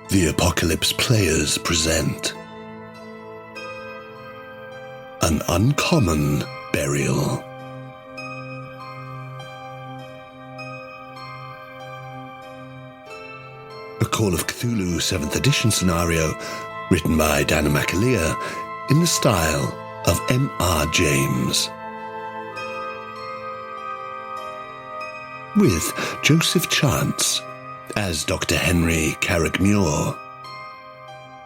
The Apocalypse Players present An Uncommon Burial. A Call of Cthulhu 7th edition scenario written by Danann McAleer in the style of M.R. James. With Joseph Chance as Dr. Henry Carraig-Muire,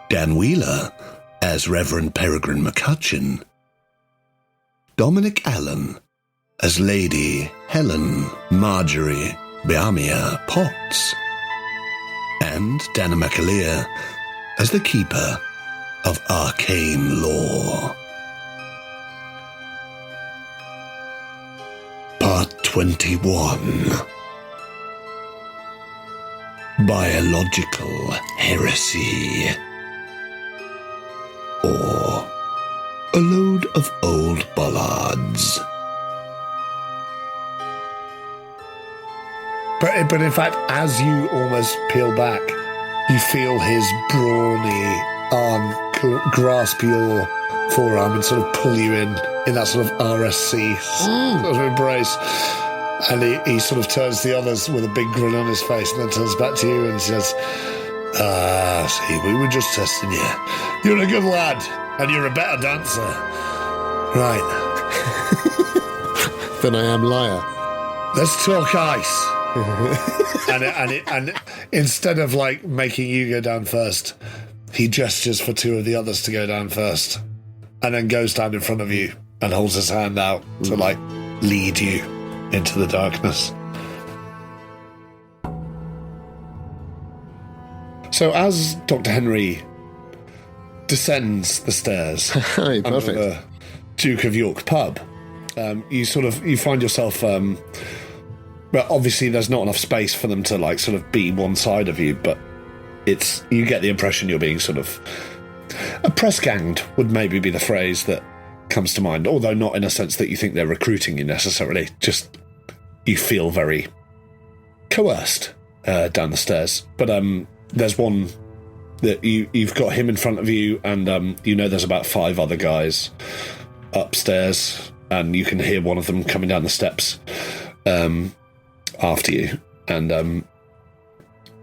Dan Wheeler as Reverend Peragan McCutcheon, Dominic Allen as Lady Helen Marjorie Bjarmia Potts, and Danann McAleer as the Keeper of Arcane Lore. Part 21. Biological Heresy, or A Load of Old Bollards. But in fact, as you almost peel back, you feel his brawny arm grasp your forearm and sort of pull you in that sort of RSC sort of embrace. And he sort of turns to the others with a big grin on his face and then turns back to you and says, see, we were just testing you. You're a good lad and you're a better dancer. Right. Than I am liar. Let's talk ice. and instead of like making you go down first, he gestures for two of the others to go down first and then goes down in front of you and holds his hand out to like lead you into the darkness. So as Dr. Henry descends the stairs Hi, under perfect. the Duke of York pub, you find yourself. Well, obviously, there's not enough space for them to like sort of be one side of you, but you get the impression you're being sort of press ganged would maybe be the phrase that comes to mind, although not in a sense that you think they're recruiting you necessarily, just you feel very coerced down the stairs. But there's one that you've got him in front of you, and there's about 5 other guys upstairs, and you can hear one of them coming down the steps after you, and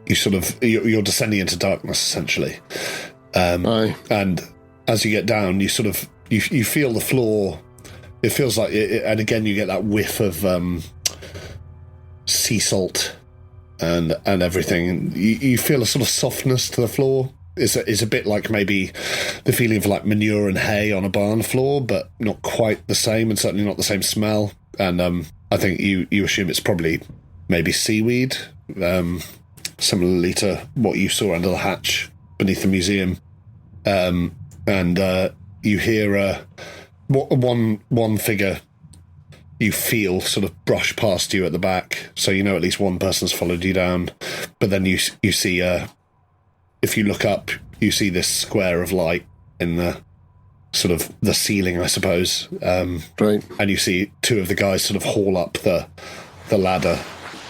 you're descending into darkness essentially. And as you get down, you sort of you feel the floor. It feels like it, and again you get that whiff of sea salt and everything. You feel a sort of softness to the floor. It's a bit like maybe the feeling of like manure and hay on a barn floor, but not quite the same, and certainly not the same smell. And I think you assume it's probably maybe seaweed, similarly to what you saw under the hatch beneath the museum. And you hear one figure you feel sort of brush past you at the back, so you know at least one person's followed you down. But then you see, if you look up, you see this square of light in the sort of the ceiling, I suppose. Right. And you see 2 of the guys sort of haul up the ladder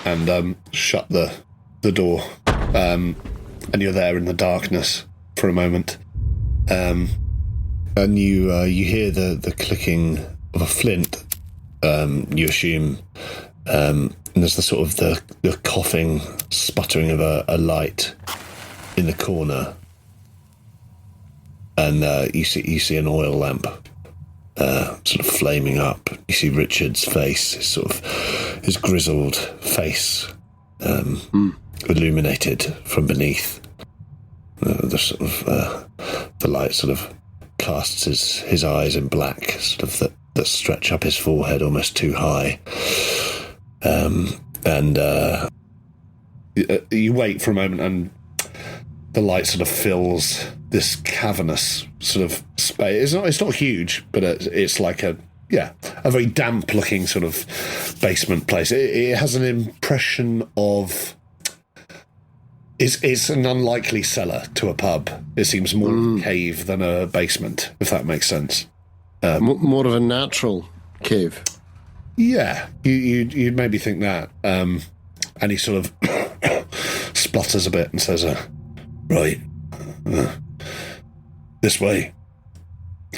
and shut the door. And you're there in the darkness for a moment. And you hear the clicking of a flint, you assume, and there's the sort of the coughing, sputtering of a light in the corner, and you see an oil lamp sort of flaming up. You see Richard's face, his grizzled face, illuminated from beneath. The light sort of casts his eyes in black, sort of that stretch up his forehead almost too high. And you wait for a moment, and the light sort of fills this cavernous sort of space. It's not huge, but it's like a very damp looking sort of basement place. It has an impression of. It's an unlikely cellar to a pub. It seems more a cave than a basement, if that makes sense. More of a natural cave. Yeah, you'd maybe think that. And he sort of splutters a bit and says, Right. This way.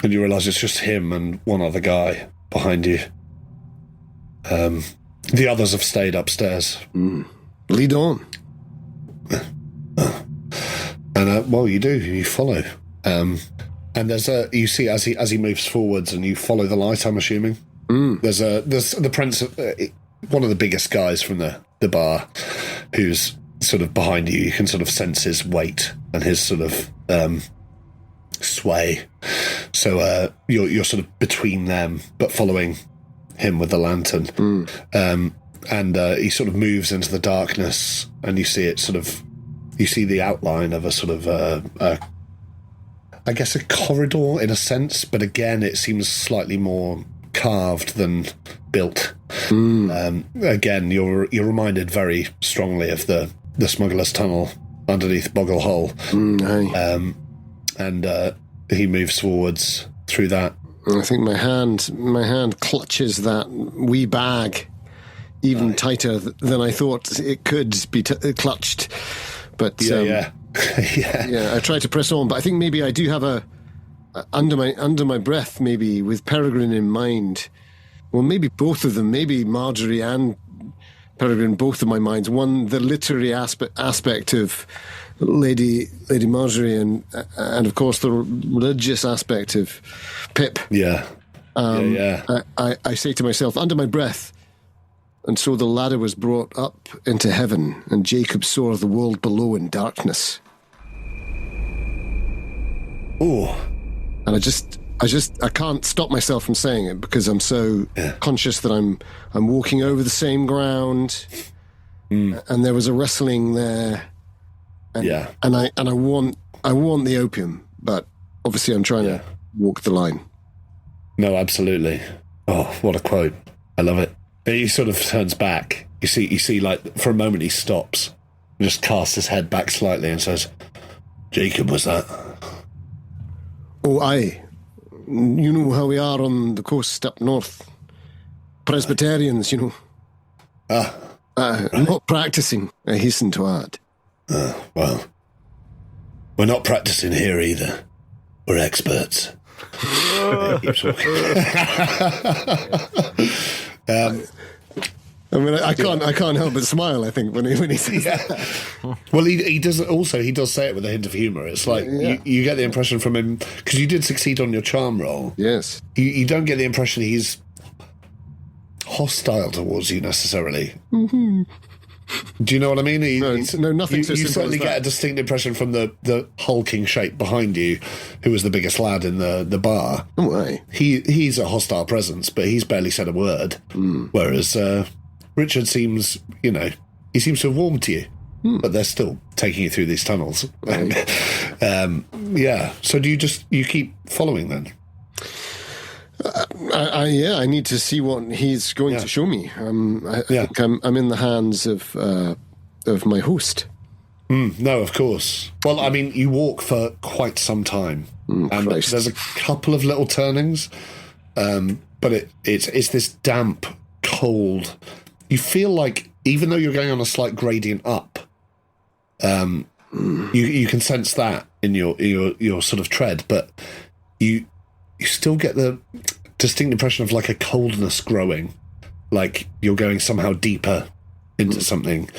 And you realise it's just him and one other guy behind you. The others have stayed upstairs. Lead on. And well, you do. You follow. And there's you see as he moves forwards, and you follow the light. I'm assuming. There's the prince, one of the biggest guys from the bar, who's sort of behind you. You can sort of sense his weight and his sort of sway. So you're sort of between them, but following him with the lantern. And he sort of moves into the darkness, and you see it sort of. You see the outline of a sort of, I guess, a corridor in a sense, but again, it seems slightly more carved than built. Again, you're reminded very strongly of the smuggler's tunnel underneath Boggle Hole. And he moves forwards through that. I think my hand clutches that wee bag even tighter than I thought it could be clutched. But yeah. I try to press on, but I think maybe I do have under my breath, maybe with Perregrine in mind. Well, maybe both of them, maybe Marjorie and Perregrine, both of my minds. One, the literary aspect of Lady Marjorie, and of course the religious aspect of Pip. I say to myself under my breath. And so the ladder was brought up into heaven, and Jacob saw the world below in darkness. Oh. And I can't stop myself from saying it because I'm so conscious that I'm walking over the same ground, and there was a wrestling there, and I want the opium, but obviously I'm trying to walk the line. No, absolutely. Oh, what a quote! I love it. He sort of turns back. You see, like, for a moment he stops and just casts his head back slightly and says, Jacob, was that? Oh, aye. You know how we are on the coast up north. Presbyterians, you know. Not practicing, I hasten to add. Well, we're not practicing here either. We're experts. Keeps walking. I mean, I can't help but smile. I think when he says that. Well, he does say it with a hint of humour. It's like you get the impression from him because you did succeed on your charm roll. Yes, you don't get the impression he's hostile towards you necessarily. Mm-hmm. Do you know what I mean? Nothing. You certainly get a distinct impression from the hulking shape behind you, who was the biggest lad in the bar. Oh, aye. He's a hostile presence, but he's barely said a word. Whereas Richard seems, he seems to have warmed to you, but they're still taking you through these tunnels. So do you keep following then? I need to see what he's going to show me. I think I'm in the hands of my host. No, of course. Well, I mean, you walk for quite some time, and there's a couple of little turnings, but it's this damp, cold. You feel like even though you're going on a slight gradient up, you can sense that in your sort of tread, but you still get the distinct impression of like a coldness growing, like you're going somehow deeper into something.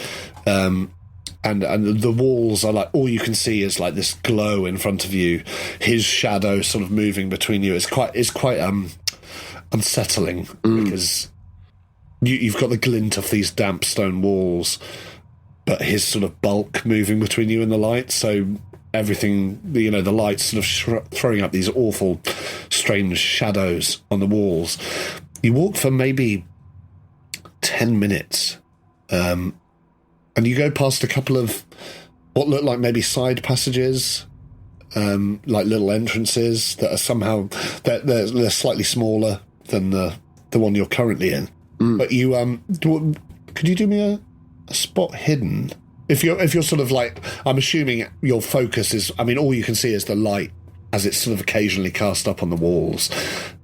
And the walls are like, all you can see is like this glow in front of you, his shadow sort of moving between you. It's quite unsettling because you've got the glint of these damp stone walls, but his sort of bulk moving between you and the light. So everything, the light's sort of throwing up these awful, strange shadows on the walls. You walk for maybe 10 minutes, and you go past a couple of what look like maybe side passages, like little entrances that are somehow they're slightly smaller than the one you're currently in. But you could you do me a spot hidden? If you're sort of like, I'm assuming your focus is, I mean, all you can see is the light as it's sort of occasionally cast up on the walls.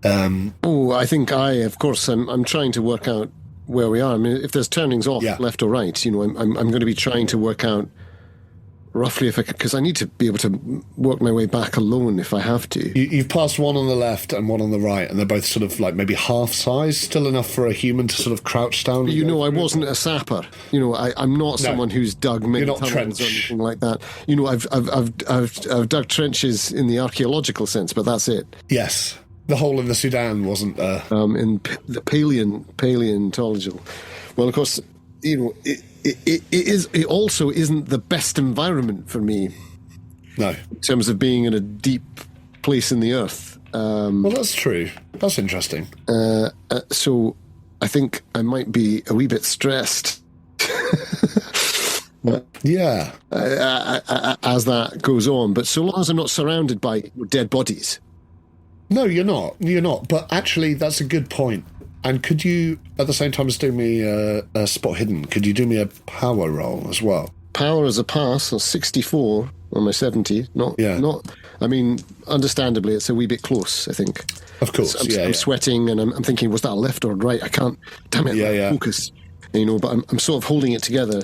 I think of course, I'm trying to work out where we are. I mean, if there's turnings off left or right, I'm going to be trying to work out roughly if I could, because I need to be able to work my way back alone if I have to. You've passed one on the left and one on the right, and they're both sort of like maybe half size, still enough for a human to sort of crouch down. You know, I wasn't a sapper. You know, I'm not someone who's dug many tunnels or anything like that. You know, I've dug trenches in the archaeological sense, but that's it. Yes. The hole in the Sudan wasn't... in the paleontological. Well, of course, you know, it also isn't the best environment for me. No. In terms of being in a deep place in the earth. Well, that's true. That's interesting. So I think I might be a wee bit stressed. Yeah. As that goes on. But so long as I'm not surrounded by dead bodies. No, you're not. You're not. But actually, that's a good point. And could you, at the same time as doing me a spot hidden, could you do me a power roll as well? Power as a pass, or 64 on my 70. Not. I mean, understandably, it's a wee bit close, I think. Of course, I'm sweating, and I'm thinking, was that a left or a right? I can't. Damn it, focus. You know, but I'm sort of holding it together,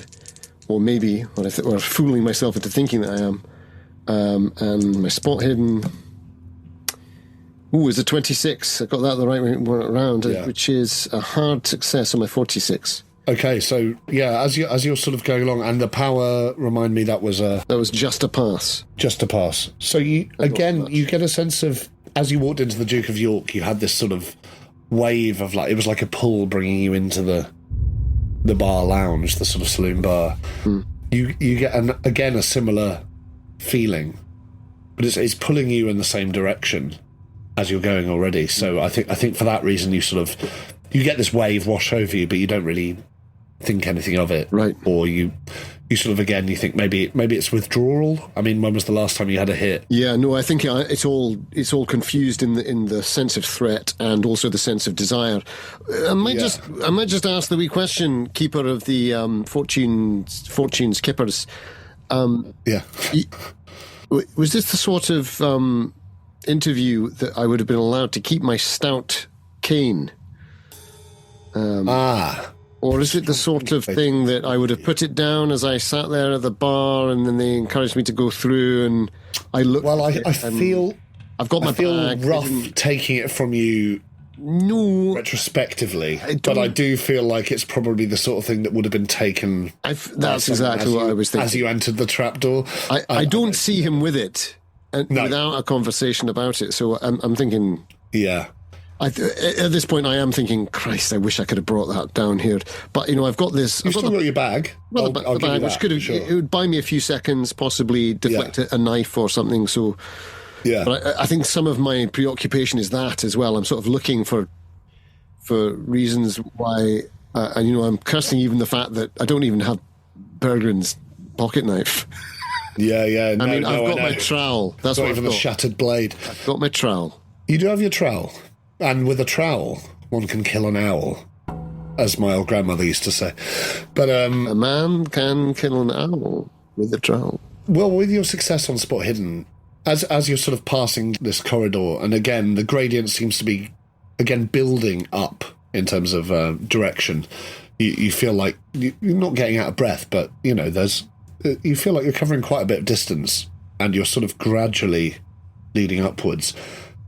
or maybe, or fooling myself into thinking that I am. And my spot hidden. Ooh, it's a 26. I got that the right way around, which is a hard success on my 46. Okay, so yeah, as you're sort of going along, and the power, remind me, that was just a pass. Just a pass. So you get a sense of, as you walked into the Duke of York, you had this sort of wave of it was like a pull bringing you into the bar lounge, the sort of saloon bar. You get again a similar feeling, but it's pulling you in the same direction as you're going already. So I think for that reason you get this wave wash over you, but you don't really think anything of it, right? Or you sort of, again, you think maybe it's withdrawal. I mean, when was the last time you had a hit? Yeah, no, I think it's all confused in the sense of threat and also the sense of desire. I might just ask the wee question, keeper of the fortunes kippers. Was this the sort of interview that I would have been allowed to keep my stout cane? Or is it the sort of thing that I would have put it down as I sat there at the bar, and then they encouraged me to go through, and I looked. Well, I feel I've got my bag. Rough taking it from you. No, retrospectively, but I do feel like it's probably the sort of thing that would have been taken. That's exactly what I was thinking as you entered the trapdoor. I don't see him with it, without a conversation about it. So I'm thinking, yeah. At this point, I am thinking, Christ, I wish I could have brought that down here. But, you know, I've got this... You've still got your bag. Well, the bag, which could have... Sure. It would buy me a few seconds, possibly deflect a knife or something, so... Yeah. But I think some of my preoccupation is that as well. I'm sort of looking for reasons why... and, you know, I'm cursing even the fact that I don't even have Perregrine's pocket knife. Yeah. No, I've got my trowel. That's not what even I've got. A shattered blade. I've got my trowel. You do have your trowel. And with a trowel, one can kill an owl, as my old grandmother used to say. But a man can kill an owl with a trowel. Well, with your success on Spot Hidden, as you're sort of passing this corridor, and again, the gradient seems to be, again, building up in terms of direction. You feel like you're not getting out of breath, but, you know, you feel like you're covering quite a bit of distance, and you're sort of gradually leading upwards.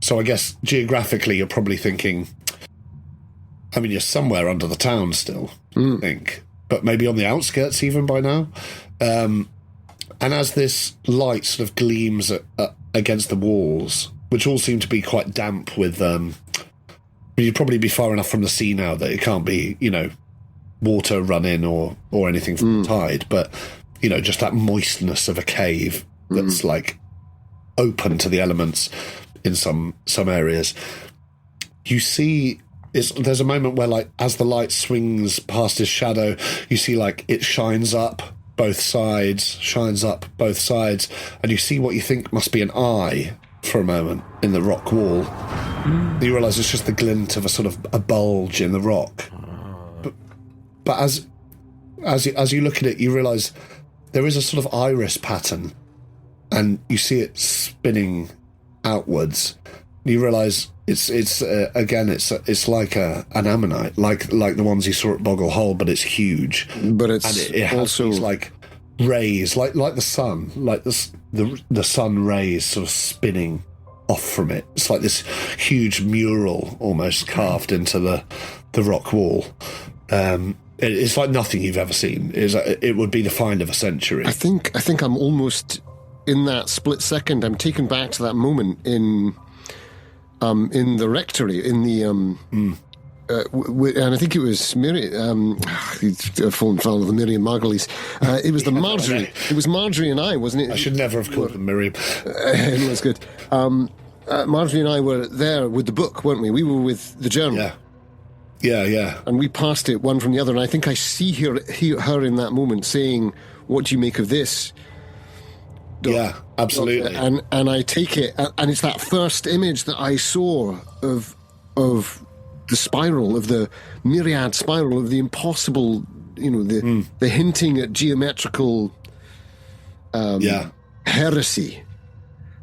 So I guess geographically you're probably thinking, I mean, you're somewhere under the town still, I think, but maybe on the outskirts even by now. And as this light sort of gleams against the walls, which all seem to be quite damp with, you'd probably be far enough from the sea now that it can't be, you know, water run in or anything from the tide, but, you know, just that moistness of a cave that's like open to the elements. In some areas, you see there's a moment where, like, as the light swings past his shadow, you see like it shines up both sides, and you see what you think must be an eye for a moment in the rock wall. You realise it's just the glint of a sort of a bulge in the rock. But as you look at it, you realise there is a sort of iris pattern, and you see it spinning outwards. You realise it's like an ammonite, like the ones you saw at Boggle Hole, but it's huge. But it has also these like rays, like the sun, like the sun rays sort of spinning off from it. It's like this huge mural almost carved into the rock wall. It's like nothing you've ever seen. It would be the find of a century. I think I'm almost in that split second. I'm taken back to that moment in the rectory in the and I think it was Miriam. Phone fell with Miriam Margolyes. It was the Marjorie. It was Marjorie and I, wasn't it? I should never have called them Miriam. It was good. Marjorie and I were there with the book, weren't we? We were with the journal. Yeah. And we passed it one from the other, and I think I see her in that moment saying, "What do you make of this?" Yeah, absolutely. And I take it, and it's that first image that I saw of the spiral, of the myriad spiral, of the impossible, the hinting at geometrical heresy.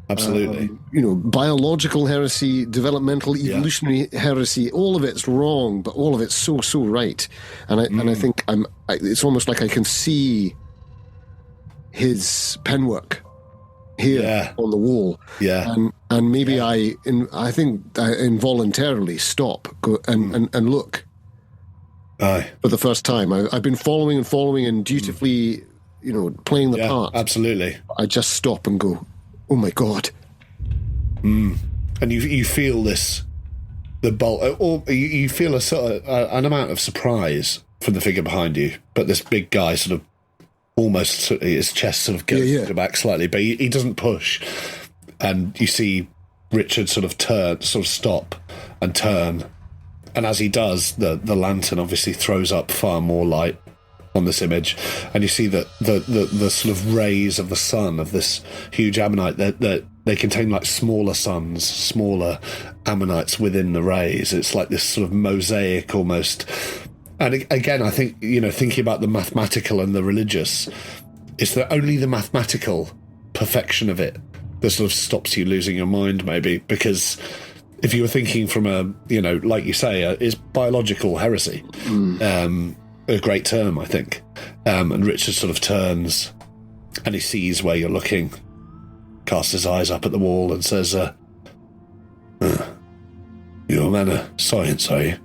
Absolutely. Biological heresy, developmental, evolutionary heresy, all of it's wrong, but all of it's so right. And I think it's almost like I can see his penwork here on the wall. Yeah. And maybe I think I involuntarily stop and look. Aye. For the first time. I've been following and dutifully, playing the part. Absolutely. I just stop and go, oh my God. And you feel this, or you feel a sort of an amount of surprise from the figure behind you, but this big guy sort of almost, his chest sort of goes back slightly, but he doesn't push. And you see Richard sort of stop and turn. And as he does, the lantern obviously throws up far more light on this image, and you see that the sort of rays of the sun of this huge ammonite, that they contain like smaller suns, smaller ammonites within the rays. It's like this sort of mosaic almost. And again, I think, thinking about the mathematical and the religious, it's only the mathematical perfection of it that sort of stops you losing your mind, maybe, because if you were thinking from like you say, it's biological heresy. A great term, I think. And Richard sort of turns and he sees where you're looking, casts his eyes up at the wall and says, you're a man of science, are you?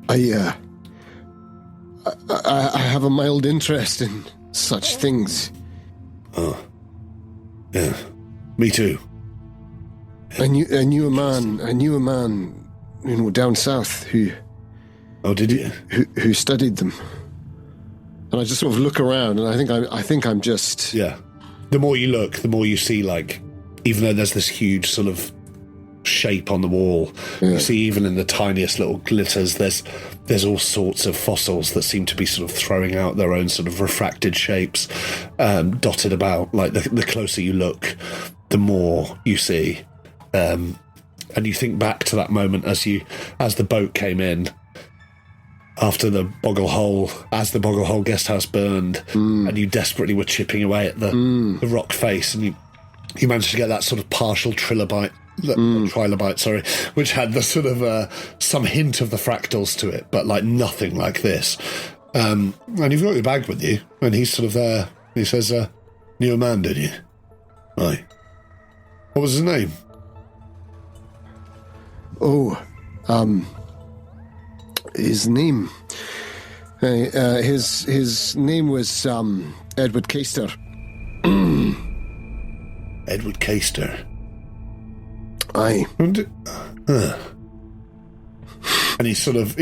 I have a mild interest in such things. Oh, yeah, me too. I knew a man, down south who... Oh, did you? Who studied them? And I just sort of look around, and I think I'm just... Yeah. The more you look, the more you see, like, even though there's this huge sort of shape on the wall, you see even in the tiniest little glitters, there's all sorts of fossils that seem to be sort of throwing out their own sort of refracted shapes, dotted about. Like, the closer you look, the more you see. And you think back to that moment as the boat came in, after the Boggle Hole guest house burned, and you desperately were chipping away at the rock face, and you managed to get that sort of partial trilobite, which had the sort of some hint of the fractals to it, but like nothing like this. And you've got your bag with you, and he's sort of there. He says, "Knew a man, did you?" Right. What was his name? His name. His name was Edward Caister. Edward Caister. Aye. And he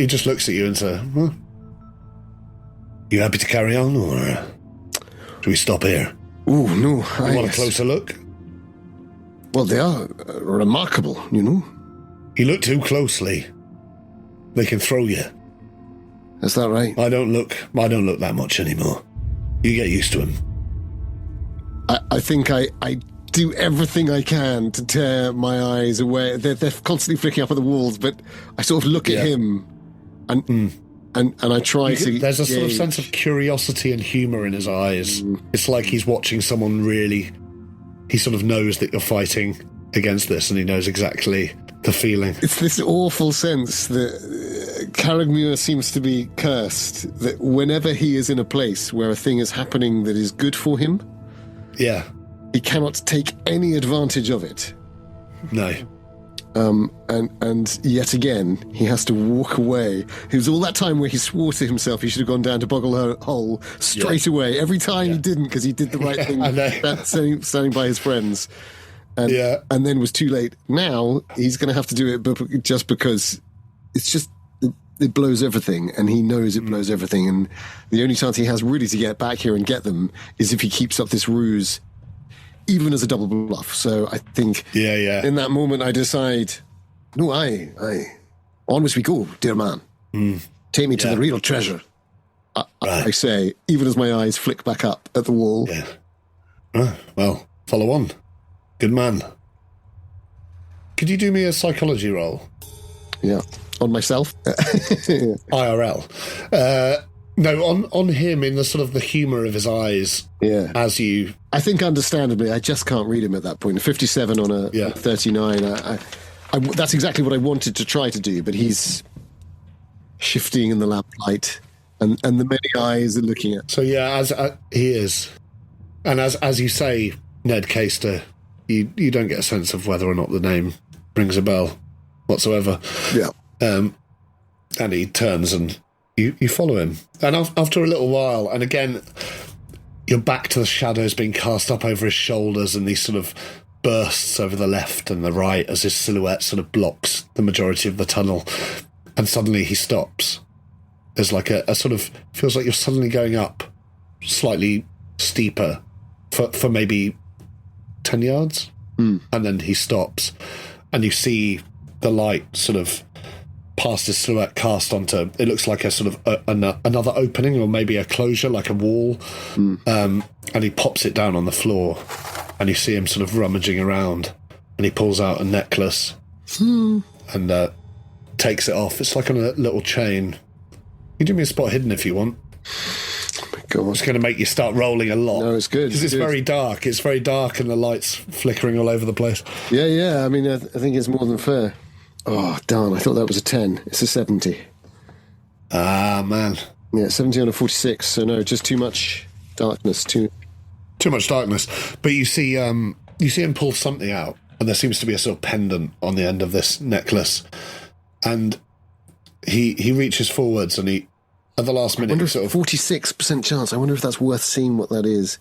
just looks at you and says, "You happy to carry on, or do we stop here?" Oh no! You want a closer look? Well, they are remarkable, You look too closely. They can throw you. Is that right? I don't look that much anymore. You get used to them. I think I do everything I can to tear my eyes away. They're constantly flicking up at the walls, but I sort of look at him and I try to... There's a sort of sense of curiosity and humour in his eyes. It's like he's watching someone really... He sort of knows that you're fighting against this, and he knows exactly the feeling. It's this awful sense that Carraig-Muire seems to be cursed, that whenever he is in a place where a thing is happening that is good for him, yeah, he cannot take any advantage of it. No. And yet again, he has to walk away. It was all that time where he swore to himself he should have gone down to Boggle Hole straight away. Every time he didn't, because he did the right thing, standing by his friends. And then was too late. Now he's going to have to do it just because it's just, it blows everything, and he knows it blows everything. And the only chance he has really to get back here and get them is if he keeps up this ruse, even as a double bluff. So I think in that moment I decide, no, onwards we go, dear man. Take me to the real treasure. I say, even as my eyes flick back up at the wall. Yeah. Well, follow on. Good man. Could you do me a psychology roll? Yeah. On myself? IRL. No, on him, in the sort of the humour of his eyes. Yeah. As you... I think understandably, I just can't read him at that point. 57 on a 39. That's exactly what I wanted to try to do, but he's shifting in the lamplight, and the many eyes are looking at. So yeah, as he is. And as you say, Ned Caster, you don't get a sense of whether or not the name rings a bell whatsoever. Yeah. And he turns and you follow him. And after a little while, and again, you're back to the shadows being cast up over his shoulders and these sort of bursts over the left and the right as his silhouette sort of blocks the majority of the tunnel. And suddenly he stops. There's like a sort of, feels like you're suddenly going up slightly steeper for maybe 10 yards. And then he stops and you see the light sort of past his silhouette cast onto, it looks like a sort of another opening or maybe a closure, like a wall. And he pops it down on the floor and you see him sort of rummaging around and he pulls out a necklace and takes it off. It's like on a little chain. You do me a spot hidden if you want. God. It's going to make you start rolling a lot. No, it's good. Because it's very dark. It's very dark and the light's flickering all over the place. Yeah. I mean, I think it's more than fair. Oh, darn. I thought that was a 10. It's a 70. Ah, man. Yeah, 70 on a 46. So no, just too much darkness. Too much darkness. But you see him pull something out, and there seems to be a sort of pendant on the end of this necklace. And he reaches forwards, and he, at the last minute, I wonder if sort of 46% chance. I wonder if that's worth seeing what that is.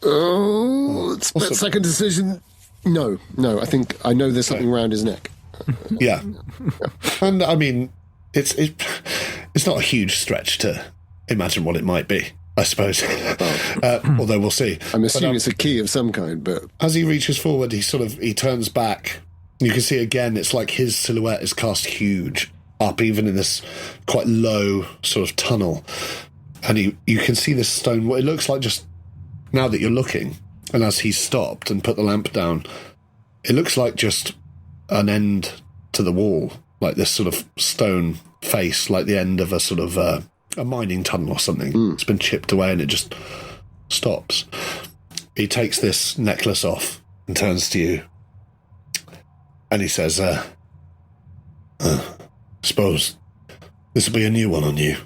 Oh, split second decision. No. I think I know there's something around his neck. Yeah. And I mean, it's not a huge stretch to imagine what it might be, I suppose. Although we'll see. I'm assuming it's a key of some kind, but as he reaches forward, he turns back. You can see again, it's like his silhouette is cast huge up, even in this quite low sort of tunnel. And you can see this stone, what it looks like just now that you're looking, and as he's stopped and put the lamp down, it looks like just an end to the wall, like this sort of stone face, like the end of a sort of a mining tunnel or something. It's been chipped away and it just stops. He takes this necklace off and turns to you, and he says, suppose this will be a new one on you,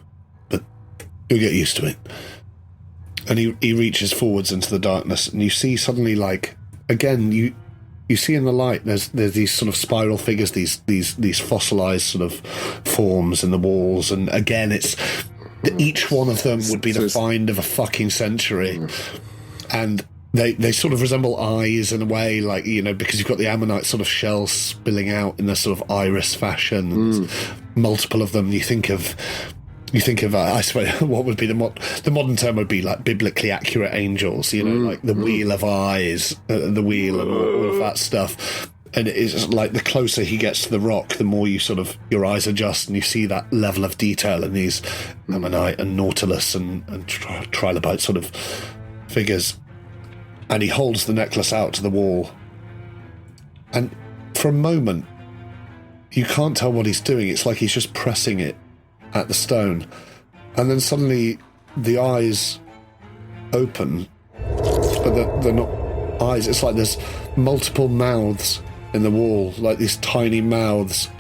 but you'll get used to it. And he reaches forwards into the darkness, and you see suddenly, like, again, you see in the light, there's these sort of spiral figures, these fossilized sort of forms in the walls, and again, it's each one of them would be the find of a fucking century, and they sort of resemble eyes in a way, like, you know, because you've got the ammonite sort of shells spilling out in a sort of iris fashion, multiple of them. You think of I suppose what would be the modern term would be like biblically accurate angels, you know, like the wheel of eyes, the wheel and all of that stuff. And it's like the closer he gets to the rock, the more your eyes adjust and you see that level of detail in these ammonite and nautilus and trilobite sort of figures. And he holds the necklace out to the wall. And for a moment, you can't tell what he's doing. It's like he's just pressing it at the stone, and then suddenly the eyes open, but they're not eyes. It's like there's multiple mouths in the wall, like these tiny mouths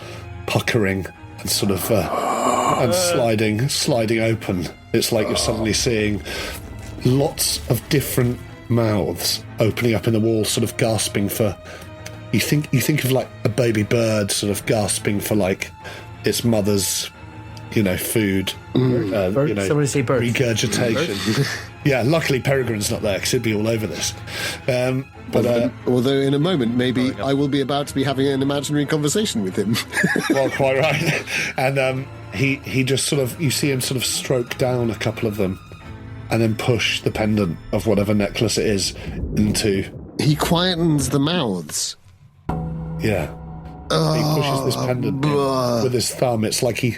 puckering and sort of and sliding open. It's like you're suddenly seeing lots of different mouths opening up in the wall, sort of gasping for. You think of like a baby bird sort of gasping for like its mother's, food. Somebody say bird. Regurgitation. Yeah, luckily Perregrine's not there because he'd be all over this. Although in a moment, maybe I will be about to be having an imaginary conversation with him. Well, quite right. And he just sort of, you see him sort of stroke down a couple of them and then push the pendant of whatever necklace it is into... He quietens the mouths. Yeah. He pushes this pendant in with his thumb. It's like he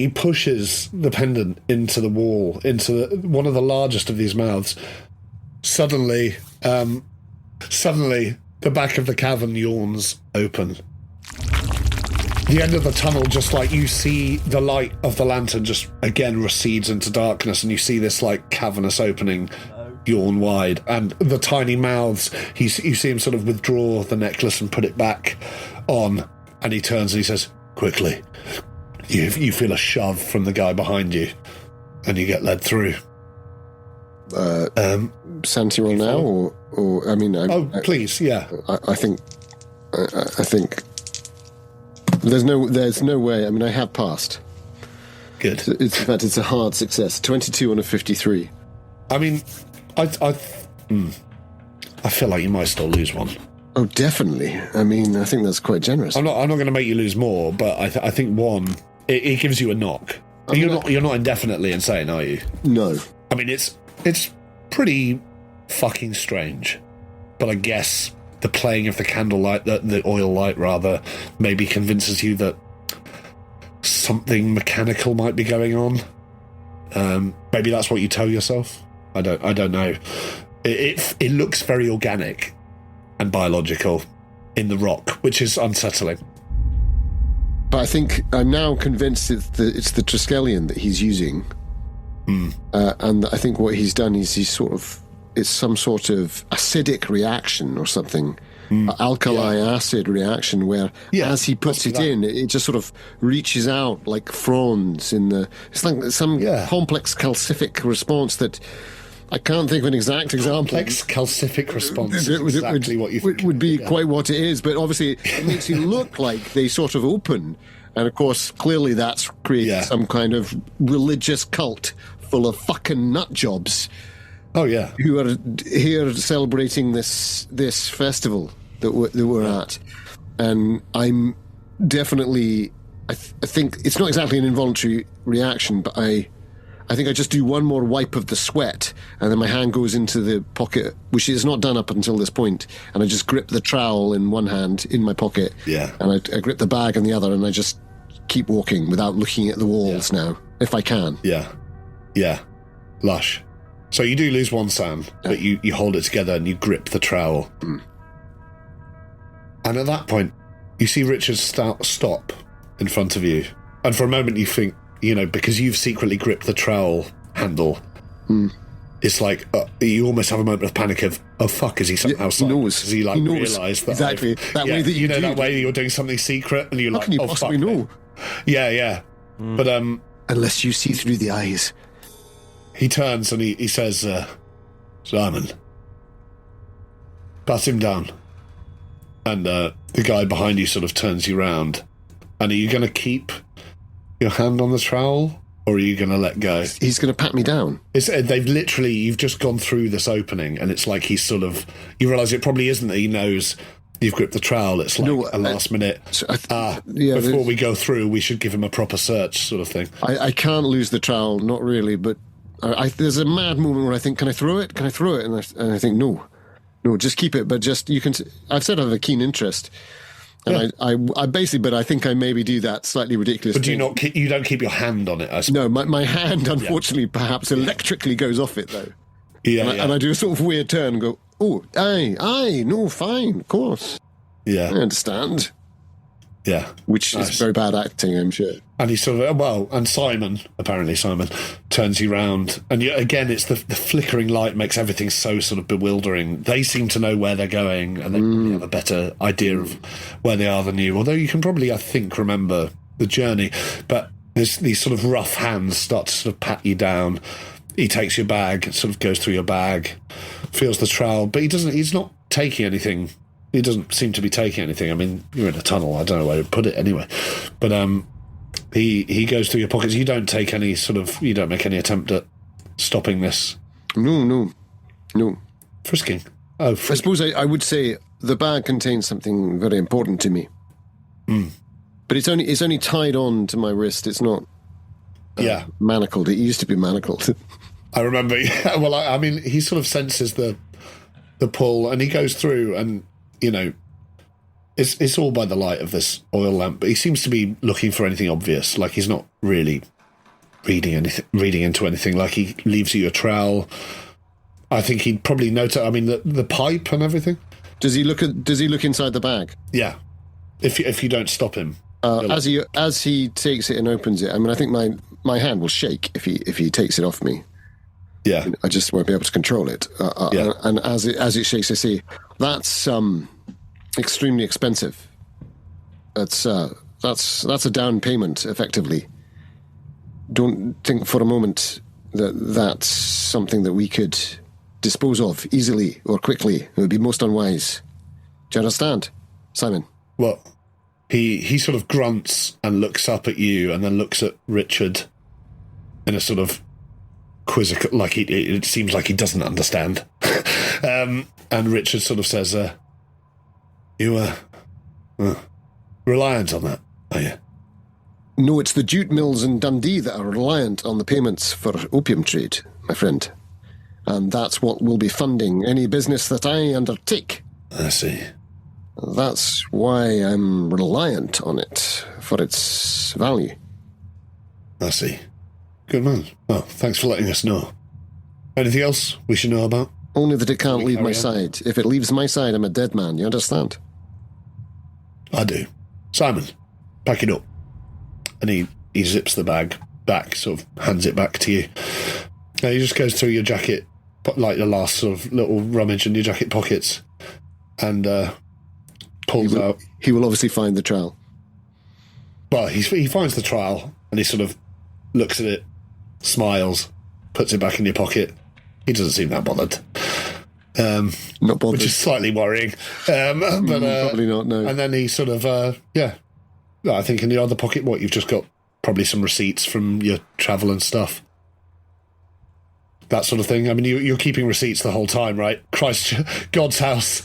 pushes the pendant into the wall, into one of the largest of these mouths. Suddenly, the back of the cavern yawns open. The end of the tunnel, just like you see the light of the lantern just again recedes into darkness, and you see this like cavernous opening yawn wide, and the tiny mouths, you see him sort of withdraw the necklace and put it back on, and he turns and he says, "Quickly." You feel a shove from the guy behind you, and you get led through. Santiago now, or I mean... please, yeah. I think there's no way. I mean, I have passed. Good. In fact, it's a hard success. 22 on a 53. I mean, I feel like you might still lose one. Oh, definitely. I mean, I think that's quite generous. I'm not going to make you lose more, but I think one, it gives you a knock. You're not indefinitely insane, are you? No. I mean, it's pretty fucking strange, but I guess the playing of the candlelight, the oil light rather, maybe convinces you that something mechanical might be going on. Maybe that's what you tell yourself. I don't know. It looks very organic and biological in the rock, which is unsettling. But I think I'm now convinced it's the Triskelion that he's using. And I think what he's done is it's some sort of acidic reaction or something, alkali acid reaction, where as he puts it in, it just sort of reaches out like fronds it's like some complex calcific response that I can't think of an exact example. Complex calcific response is exactly what you think. Would be quite what it is, but obviously it makes you look like they sort of open. And of course, clearly that's created some kind of religious cult full of fucking nut jobs. Oh yeah, who are here celebrating this festival that we're at, and I'm definitely. I think it's not exactly an involuntary reaction, but I think I just do one more wipe of the sweat, and then my hand goes into the pocket, which is not done up until this point, and I just grip the trowel in one hand in my pocket, and I grip the bag in the other, and I just keep walking without looking at the walls now, if I can. Yeah. Lush. So you do lose one, Sam, but you hold it together and you grip the trowel. And at that point, you see Richard stop in front of you. And for a moment you think, because you've secretly gripped the trowel handle, it's like you almost have a moment of panic of, oh fuck, is he somehow he knows. Does he realise that exactly that way that that way you're doing something secret and you're how like, can you oh possibly fuck know? Yeah. But unless you see through the eyes. He turns and he says, Simon, pat him down. And the guy behind you sort of turns you round. And are you going to keep your hand on the trowel, or are you going to let go? He's going to pat me down. You've just gone through this opening, and it's like he's sort of, you realise it probably isn't that he knows you've gripped the trowel. It's like a last minute, before we go through, we should give him a proper search sort of thing. I can't lose the trowel, not really, but there's a mad moment where I think, can I throw it? And I think, no, just keep it. But I've said I have a keen interest. And I basically, but I think I maybe do that slightly ridiculous. But you don't keep your hand on it, I suppose. No, my hand, unfortunately, perhaps electrically goes off it, though. And I do a sort of weird turn and go, oh, aye, no, fine, of course. Yeah. I understand. Yeah. Which is very bad acting, I'm sure. And he's sort of, and Simon turns you round. And again, it's the flickering light makes everything so sort of bewildering. They seem to know where they're going, and they probably have a better idea of where they are than you. Although you can probably, I think, remember the journey. But these sort of rough hands start to sort of pat you down. He takes your bag, sort of goes through your bag, feels the trowel, but he's not taking anything. He doesn't seem to be taking anything. I mean, you're in a tunnel. I don't know where to put it anyway. But he goes through your pockets. You don't make any attempt at stopping this. No. Frisking. I suppose I would say the bag contains something very important to me. But it's only tied on to my wrist. It's not manacled. It used to be manacled. I remember. Well, I mean, he sort of senses the pull, and he goes through, and it's all by the light of this oil lamp. But he seems to be looking for anything obvious. Like he's not really reading into anything. Like he leaves you a trowel. I think he'd probably note. I mean, the pipe and everything. Does he look inside the bag? Yeah. If you don't stop him. As he takes it and opens it, I mean, I think my hand will shake if he takes it off me. Yeah, I just won't be able to control it. And as it shakes, I see that's extremely expensive. That's a down payment, effectively. Don't think for a moment that that's something that we could dispose of easily or quickly. It would be most unwise. Do you understand, Simon? Well, he sort of grunts and looks up at you, and then looks at Richard in a sort of quizzical, like it seems like he doesn't understand. And Richard sort of says, "You are reliant on that, are you?" No, it's the jute mills in Dundee that are reliant on the payments for opium trade, my friend. And that's what will be funding any business that I undertake. I see. That's why I'm reliant on it, for its value. I see. Good man. Well, thanks for letting us know. Anything else we should know about? Only that it can't leave my side. If it leaves my side, I'm a dead man, you understand? I do. Simon, pack it up. And he zips the bag back, sort of hands it back to you. Now he just goes through your jacket, like the last sort of little rummage in your jacket pockets, and pulls out. He will obviously find the trowel. Well, he finds the trowel, and he sort of looks at it, smiles, puts it back in your pocket. He doesn't seem that bothered. Not bothered. Which is slightly worrying. But probably not, no. And then he sort of, I think in the other pocket, you've just got probably some receipts from your travel and stuff. That sort of thing. I mean, you're keeping receipts the whole time, right? Christ, God's house.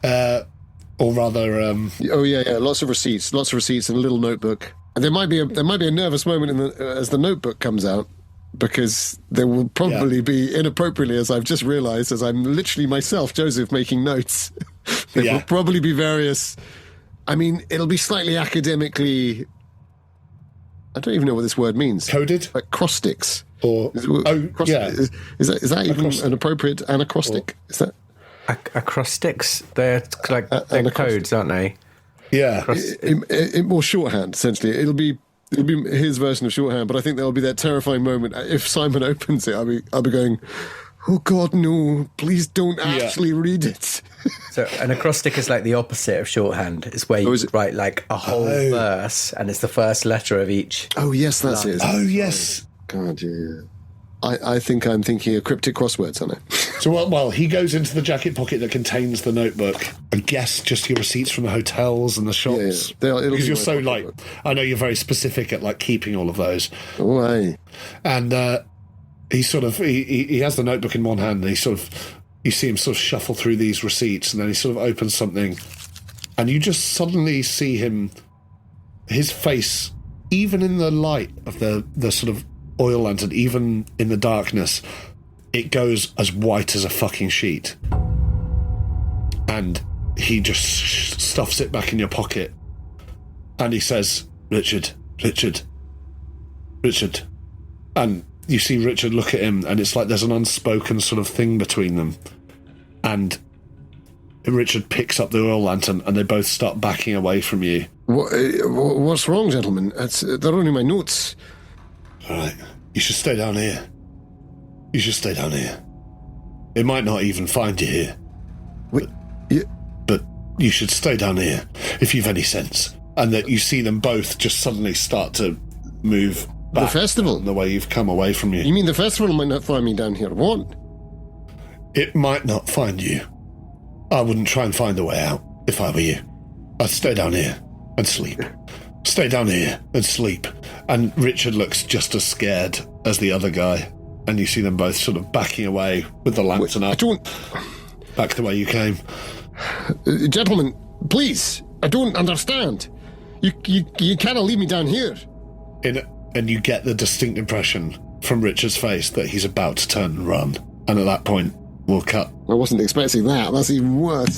Or rather... Oh, yeah, lots of receipts in a little notebook. And there might be a nervous moment as the notebook comes out, because there will probably be, inappropriately, as I've just realised, as I'm literally myself, Joseph, making notes, there will probably be various... I mean, it'll be slightly academically... I don't even know what this word means. Coded? Like acrostics. Or... Is that even an appropriate anacrostic? Is that... Acrostics? They're codes, aren't they? Yeah. More shorthand, essentially. It'll be his version of shorthand, but I think there'll be that terrifying moment. If Simon opens it, I'll be going, "Oh God, no, please don't actually read it." So an acrostic is like the opposite of shorthand. It's where you write like a whole verse, and it's the first letter of each. Oh, yes, that's it. Oh, yes. God, yeah. I think I'm thinking of cryptic crosswords, aren't I? So, well, he goes into the jacket pocket that contains the notebook. I guess just your receipts from the hotels and the shops. Yeah. Because you're so, I know you're very specific at, keeping all of those. Oh, aye. And he sort of, he has the notebook in one hand, and you see him sort of shuffle through these receipts, and then he sort of opens something, and you just suddenly see his face, even in the light of the sort of oil lantern, even in the darkness, it goes as white as a fucking sheet. And he just stuffs it back in your pocket. And he says, Richard. And you see Richard look at him, and it's like there's an unspoken sort of thing between them. And Richard picks up the oil lantern, and they both start backing away from you. What's wrong, gentlemen? They're only my notes. All right. You should stay down here. You should stay down here. It might not even find you here. Wait, But you should stay down here, if you've any sense. And that you see them both just suddenly start to move back. The festival? The way you've come away from you. You mean the festival might not find me down here? What? It might not find you. I wouldn't try and find a way out, if I were you. I'd stay down here and sleep. Stay down here and sleep. And Richard looks just as scared as the other guy. And you see them both sort of backing away with the lantern up. I don't... Back the way you came. Gentlemen, please, I don't understand. You cannot leave me down here. And you get the distinct impression from Richard's face that he's about to turn and run. And at that point, we'll cut. I wasn't expecting that. That's even worse.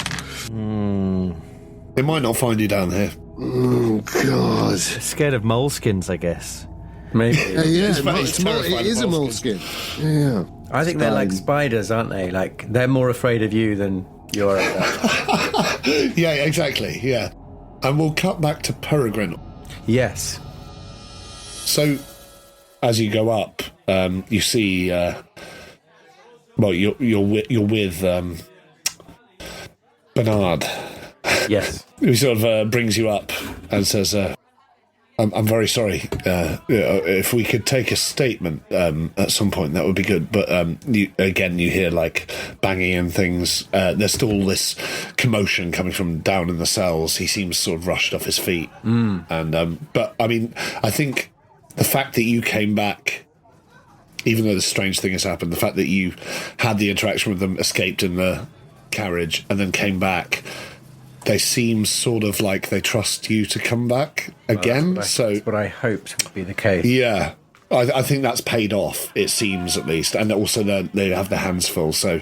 It might not find you down here. Oh, God. Scared of moleskins, I guess. Maybe. Yeah, He's terrified it is of a moleskin. Yeah. I think they're like spiders, aren't they? Like, they're more afraid of you than you're of them. Yeah, exactly, yeah. And we'll cut back to Perregrine. Yes. So, as you go up, you see... well, you're with Bernard. Yes. He sort of brings you up and says... I'm very sorry. If we could take a statement at some point, that would be good. But you hear like banging and things. There's still all this commotion coming from down in the cells. He seems sort of rushed off his feet. And but I mean, I think the fact that you came back, even though this strange thing has happened, the fact that you had the interaction with them, escaped in the carriage, and then came back. They seem sort of like they trust you to come back again. That's what I hoped would be the case. Yeah, I think that's paid off, it seems, at least. And also they have their hands full. So,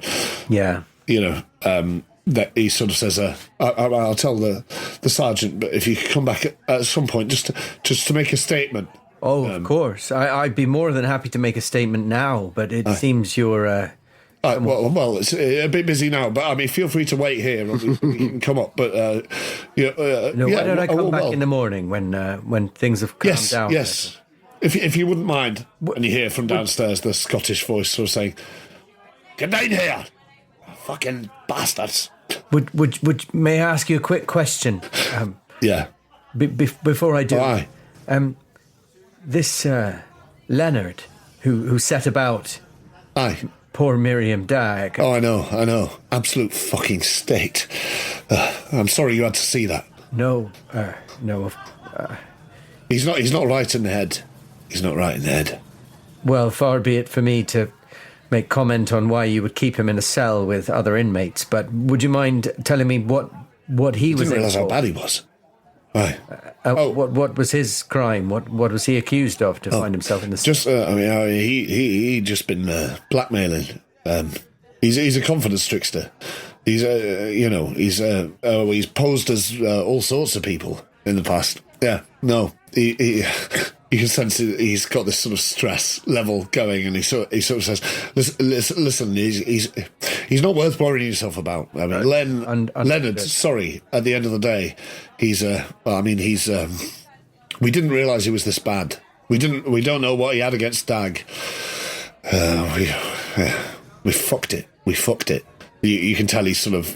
yeah, that he sort of says, I'll tell the sergeant, but if you could come back at some point just to make a statement. Oh, of course. I'd be more than happy to make a statement now, but it seems you're... well, it's a bit busy now, but I mean, feel free to wait here. You can come up, but why don't I come back in the morning when things have calmed down? Yes, if you wouldn't mind. And you hear from downstairs the Scottish voice sort of saying, "Get down here, fucking bastards." May I ask you a quick question? Yeah. Before I do, Aye. This Leonard who set about. Aye. Poor Miriam Dag. Oh, I know. Absolute fucking state. I'm sorry you had to see that. No. He's not right in the head. He's not right in the head. Well, far be it for me to make comment on why you would keep him in a cell with other inmates, but would you mind telling me what he was in for? I didn't realise how bad he was. Right. What was his crime? What was he accused of to find himself in the... Just, he just been blackmailing. He's a confidence trickster. He's posed as all sorts of people in the past. Yeah, no, he you can sense he's got this sort of stress level going, and he sort of says, "Listen, he's not worth worrying yourself about. I mean, Leonard. Sorry, at the end of the day, we didn't realise he was this bad. We don't know what he had against Dag. We fucked it. You can tell he's sort of.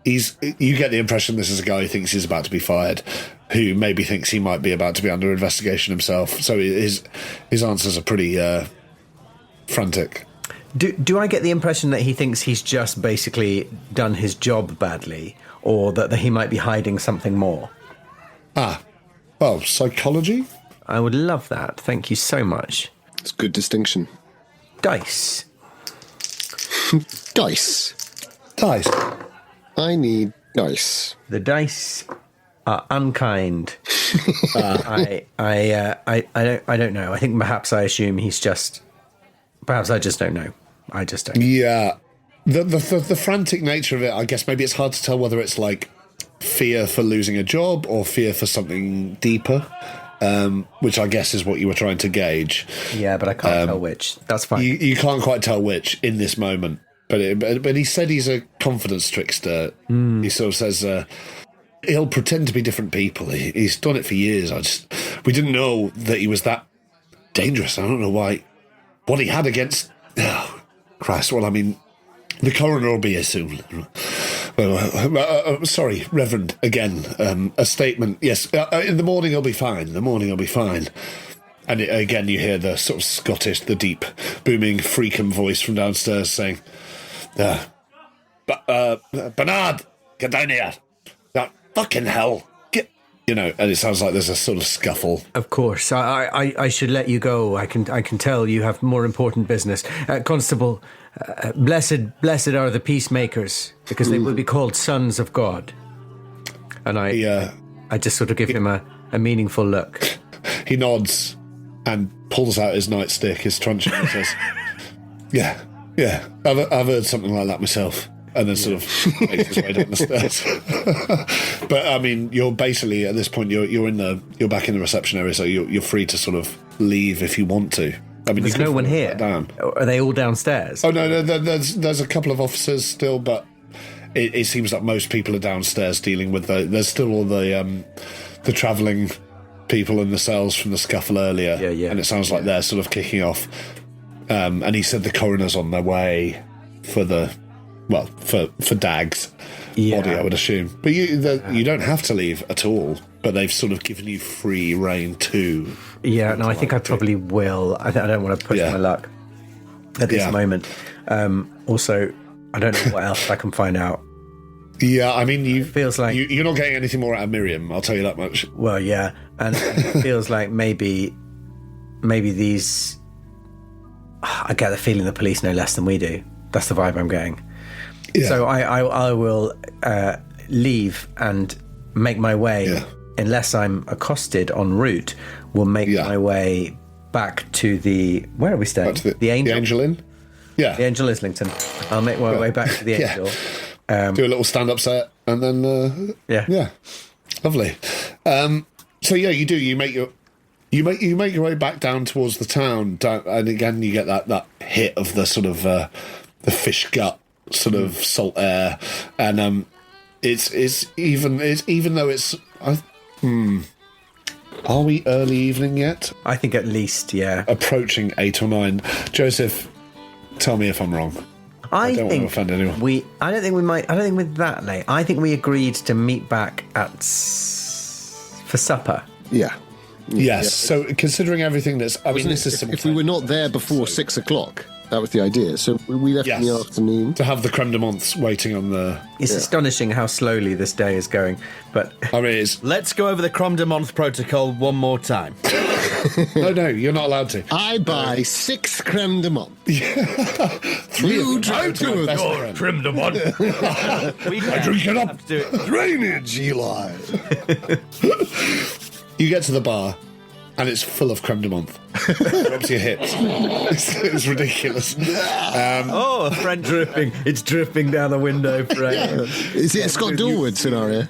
You get the impression this is a guy who thinks he's about to be fired, who maybe thinks he might be about to be under investigation himself. So his answers are pretty frantic. Do I get the impression that he thinks he's just basically done his job badly, or that he might be hiding something more? Well, psychology? I would love that. Thank you so much. It's a good distinction. Dice. Dice. I need dice. The dice are unkind. I don't know. I think perhaps I assume he's just. Perhaps I just don't know. I just don't. Yeah, the frantic nature of it. I guess maybe it's hard to tell whether it's like fear for losing a job or fear for something deeper, which I guess is what you were trying to gauge. Yeah, but I can't tell which. That's fine. You can't quite tell which in this moment. But he said he's a confidence trickster. He sort of says, he'll pretend to be different people. He's done it for years. We didn't know that he was that dangerous. I don't know why. What he had against... Oh, Christ. Well, I mean, the coroner will be here soon. Sorry, Reverend, again, a statement. Yes, in the morning he'll be fine. In the morning he'll be fine. And again, you hear the sort of Scottish, the deep, booming, freakum voice from downstairs saying, Bernard, get down here. Fucking hell. And it sounds like there's a sort of scuffle. Of course. I should let you go. I can tell you have more important business. Constable, blessed are the peacemakers, because they will be called sons of God. And I just sort of give him a meaningful look. He nods and pulls out his nightstick, his truncheon, and says, yeah, I've heard something like that myself. And then sort of makes his way down the stairs. But I mean, you're basically at this point you're back in the reception area, so you're free to sort of leave if you want to. I mean, there's no one here. Down. Are they all downstairs? Oh no, there's a couple of officers still, but it seems like most people are downstairs dealing with there's still all the travelling people in the cells from the scuffle earlier. Yeah. And it sounds like they're sort of kicking off. And he said the coroner's on their way for Dag's body, I would assume. But you don't have to leave at all, but they've sort of given you free rein too. Yeah, no, I think I probably will. I don't want to push my luck at this moment. Also, I don't know what else I can find out. Yeah, I mean, it feels like you're not getting anything more out of Miriam. I'll tell you that much. Well, yeah, and it feels like maybe these. I get the feeling the police know less than we do. That's the vibe I'm getting. Yeah. So I will leave and make my way, unless I'm accosted en route. Will make my way back to the where are we staying? The Angel. The Angel Inn. Yeah, the Angel Islington. I'll make my way back to the Angel. Do a little stand-up set, and then lovely. So you do. You make your way back down towards the town, and again you get that hit of the sort of the fish gut sort of salt air, and it's even though it's. Are we early evening yet? I think at least, yeah. Approaching 8 or 9. Joseph, tell me if I'm wrong. I don't want to offend anyone. I don't think we're that late. I think we agreed to meet back for supper. Yeah. Yes. Yeah. So considering everything this is if we were not there before 6 o'clock. That was the idea. So we left in the afternoon. To have the creme de menthe waiting on the... It's astonishing how slowly this day is going. But I mean, let's go over the creme de menthe protocol one more time. No, you're not allowed to. I buy 6 creme de menthe. 3 drink creme de menthe. I drink it up. Drainage, Eli. You get to the bar, and it's full of creme de menthe. Drops your hips. It's ridiculous. French dripping. It's dripping down the window. Is it a Scott Dorward scenario?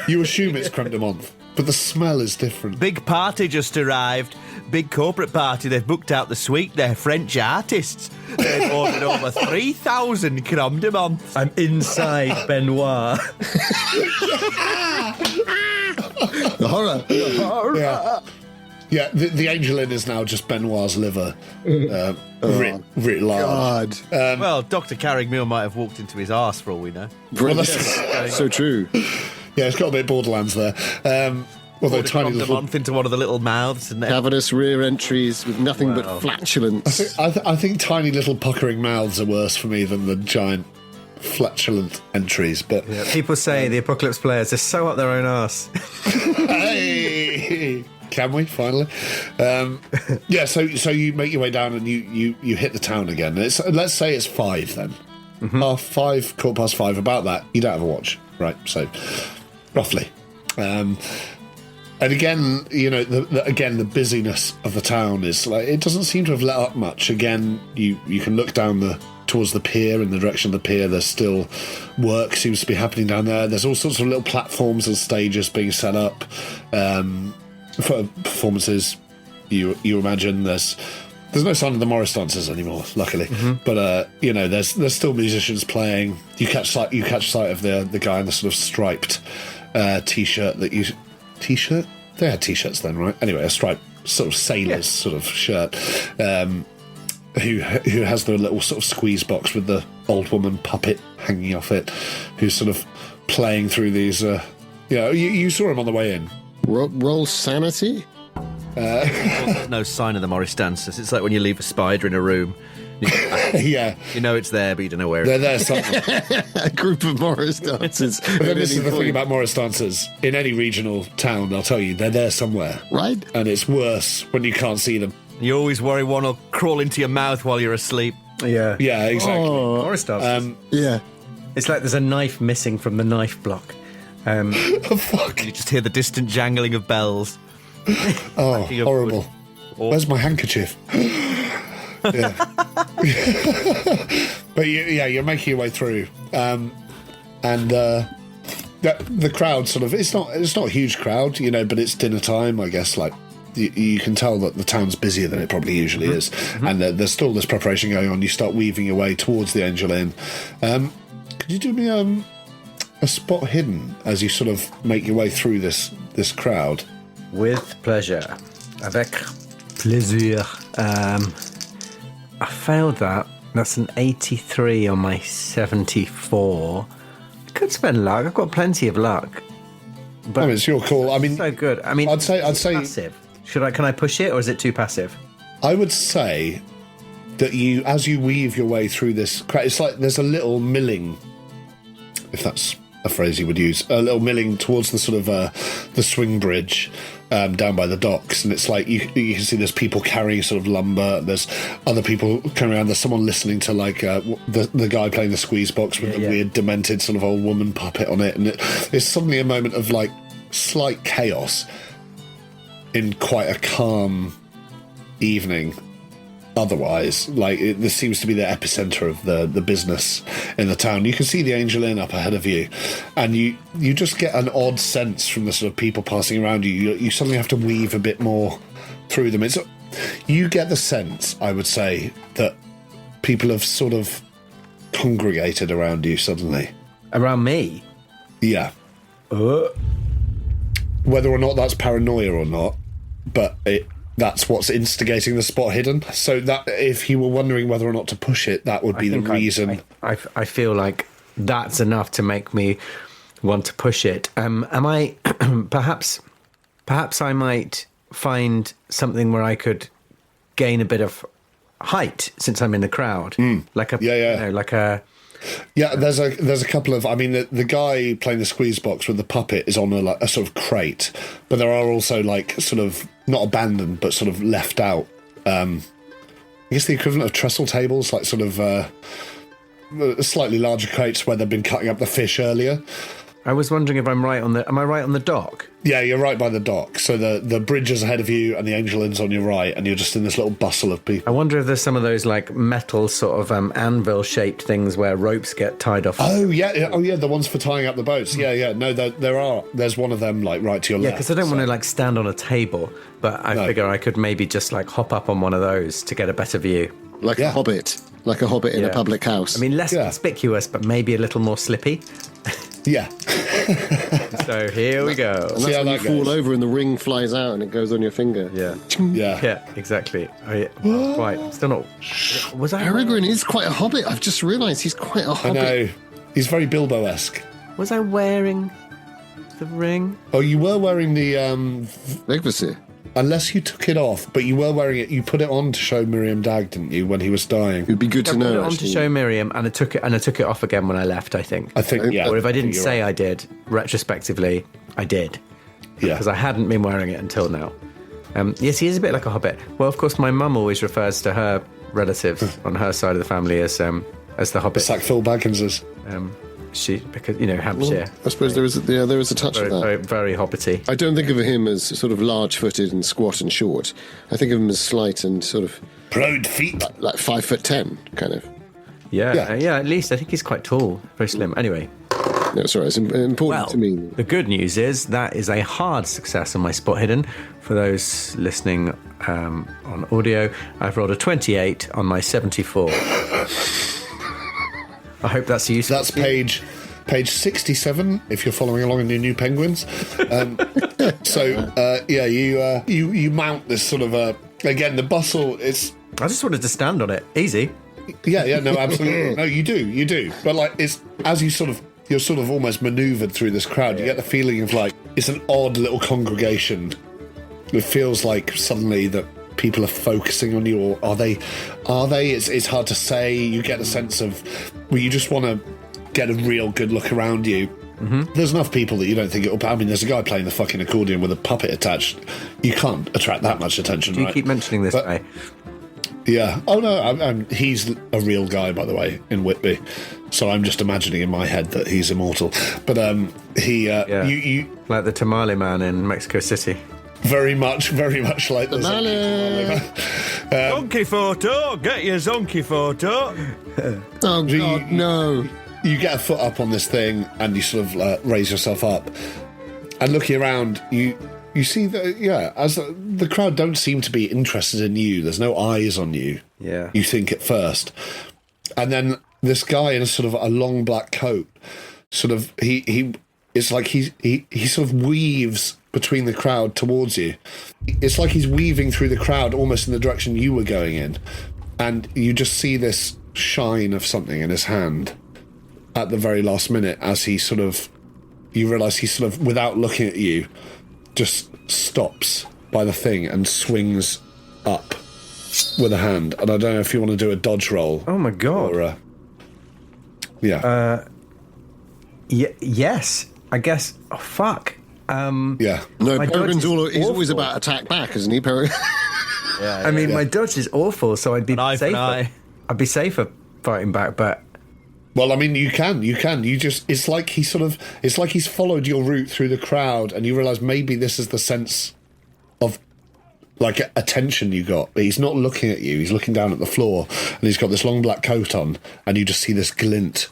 You assume it's creme de menthe, but the smell is different. Big party just arrived. Big corporate party. They've booked out the suite. They're French artists. They've ordered over 3,000 creme de menthe. I'm inside Benoit. The horror. Yeah, the Angel Inn is now just Benoit's liver. Writ large. Well, Dr. Carraig-Muire might have walked into his arse for all we know. Well, that's so true. Yeah, it's got a bit of Borderlands there. Although tiny little... month into one of the little mouths. And cavernous rear entries with nothing but flatulence. I think tiny little puckering mouths are worse for me than the giant flatulent entries. But people say the Apocalypse players are so up their own arse. Hey! Can we finally? So you make your way down and you hit the town again. Let's say it's 5 then. Mm-hmm. 5, 5:15, about that. You don't have a watch, right? So roughly. And again, the busyness of the town is like it doesn't seem to have let up much. Again, you can look down towards the pier, in the direction of the pier. There's still work seems to be happening down there. There's all sorts of little platforms and stages being set up. For performances, you imagine there's no sign of the Morris dancers anymore, luckily. Mm-hmm. But there's still musicians playing. You catch sight of the guy in the sort of striped t-shirt that you... T-shirt? They had t-shirts then, right? Anyway, a striped sort of sailor's sort of shirt, who has the little sort of squeeze box with the old woman puppet hanging off it, who's sort of playing through these... you saw him on the way in. Roll sanity? There's no sign of the Morris dancers. It's like when you leave a spider in a room. Yeah. You know it's there, but you don't know where They're it is. there somewhere. A group of Morris dancers. But then this is the thing about Morris dancers. In any regional town, they'll tell you they're there somewhere. Right. And it's worse when you can't see them. You always worry one will crawl into your mouth while you're asleep. Yeah. Yeah, exactly. Morris dancers. Yeah. It's like there's a knife missing from the knife block. Oh, fuck. You just hear the distant jangling of bells. Oh, horrible. Where's my handkerchief? Yeah. But you're making your way through. And the crowd sort of... It's not a huge crowd, but it's dinner time, I guess, like... You can tell that the town's busier than it probably usually is. Mm-hmm. And there's still this preparation going on. You start weaving your way towards the Angel Inn. Could you do me a spot hidden as you sort of make your way through this crowd? With pleasure. Avec plaisir. I failed that. That's an 83 on my 74. I could spend luck. I've got plenty of luck. But it's your call. I mean, so good. I mean, I'd say passive. Can I push it, or is it too passive? I would say that as you weave your way through this crowd, it's like there's a little milling, if that's a phrase you would use, a little milling towards the sort of the swing bridge down by the docks, and it's like you can see there's people carrying sort of lumber. There's other people coming around. There's someone listening to like the guy playing the squeeze box with the weird demented sort of old woman puppet on it, and it's suddenly a moment of like slight chaos in quite a calm evening. Otherwise, this seems to be the epicenter of the business in the town. You can see the Angel Inn up ahead of you, and you just get an odd sense from the sort of people passing around you. You suddenly have to weave a bit more through them. You get the sense, I would say, that people have sort of congregated around you suddenly. Around me? Yeah. Whether or not that's paranoia or not, but that's what's instigating the spot hidden. So that if you were wondering whether or not to push it, that would be the reason. I feel like that's enough to make me want to push it. Am I perhaps I might find something where I could gain a bit of height since I'm in the crowd, like a Yeah, there's a couple of... I mean, the guy playing the squeeze box with the puppet is on a sort of crate, but there are also, sort of, not abandoned, but sort of left out. I guess the equivalent of trestle tables, sort of slightly larger crates where they've been cutting up the fish earlier. I was wondering if am I right on the dock? Yeah, you're right by the dock. So the bridge is ahead of you and the Angel Inn's on your right, and you're just in this little bustle of people. I wonder if there's some of those metal sort of anvil-shaped things where ropes get tied off. Oh yeah, the ones for tying up the boats. Yeah. No, there are. There's one of them right to your left. Yeah, because I don't want to stand on a table, but I figure I could maybe just hop up on one of those to get a better view. Like a hobbit in a public house. I mean, less conspicuous, but maybe a little more slippy. Yeah. So here we go. And that's when you fall over and the ring flies out and it goes on your finger. Yeah. Yeah, exactly. Quite. I'm still not... Was I... Perregrine is quite a hobbit. I've just realised he's quite a hobbit. I know. He's very Bilbo-esque. Was I wearing the ring? Oh, you were wearing the... Legacy. Unless you took it off, but you were wearing it. You put it on to show Miriam Dag, didn't you, when he was dying? It'd be good to know. I put it on to show Miriam, and I took it off again when I left. I think. Yeah. Or if I didn't say I did, retrospectively, I did. Yeah. Because I hadn't been wearing it until now. Yes, he is a bit like a hobbit. Well, of course, my mum always refers to her relatives on her side of the family as the hobbit. It's like Phil Baggins's. Because Hampshire. Well, I suppose there is a touch of that. Very, very hobbity. I don't think of him as sort of large-footed and squat and short. I think of him as slight and sort of proud feet, like 5'10", kind of. Yeah. At least I think he's quite tall, very slim. Anyway. No, sorry, it's important to me. The good news is that is a hard success on my spot hidden. For those listening on audio, I've rolled a 28 on my 74. I hope that's useful. That's page page 67, if you're following along in your New Penguins. You mount this sort of again, the bustle is... I just wanted to stand on it. Easy. Yeah, no, absolutely. No, you do. But like, it's as you're sort of almost manoeuvred through this crowd, you get the feeling of like, it's an odd little congregation. It feels like suddenly that people are focusing on you, or are they? It's hard to say. You get a sense of, well, you just want to get a real good look around you. Mm-hmm. There's enough people that you don't think it'll... I mean, there's a guy playing the fucking accordion with a puppet attached. You can't attract that much attention, Do you keep mentioning this guy? Yeah. Oh, no, he's a real guy, by the way, in Whitby. So I'm just imagining in my head that he's immortal. But you... Like the tamale man in Mexico City. Very much like the tamale man. Zonky photo! Get your zonky photo! Oh, God, no. You get a foot up on this thing and you sort of raise yourself up. And looking around, you see that, as the crowd don't seem to be interested in you. There's no eyes on you. Yeah. You think at first. And then this guy in a sort of a long black coat, sort of, it's like he sort of weaves between the crowd towards you. It's like he's weaving through the crowd almost in the direction you were going in. And you just see this shine of something in his hand at the very last minute as you realise he sort of, without looking at you, just stops by the thing and swings up with a hand. And I don't know if you want to do a dodge roll. Oh, my God. Or, yeah. Yes, I guess. Oh, fuck. Yeah. No, Peregrine's he's always about attack back, isn't he, Peregrine? I mean, my dodge is awful, so I'd be safer. I'd be safer fighting back, but... Well, I mean, you can. You just... It's like he's followed your route through the crowd, and you realise maybe this is the sense of, like, attention you got. But he's not looking at you. He's looking down at the floor, and he's got this long black coat on, and you just see this glint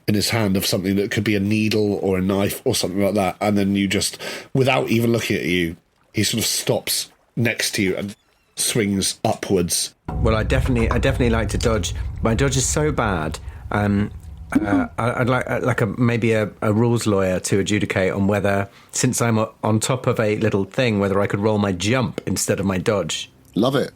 in his hand of something that could be a needle or a knife or something like that. And then you just, without even looking at you, he sort of stops next to you and swings upwards. Well, I definitely like to dodge. My dodge is so bad. I'd like maybe a rules lawyer to adjudicate on whether, since I'm on top of a little thing, whether I could roll my jump instead of my dodge. Love it.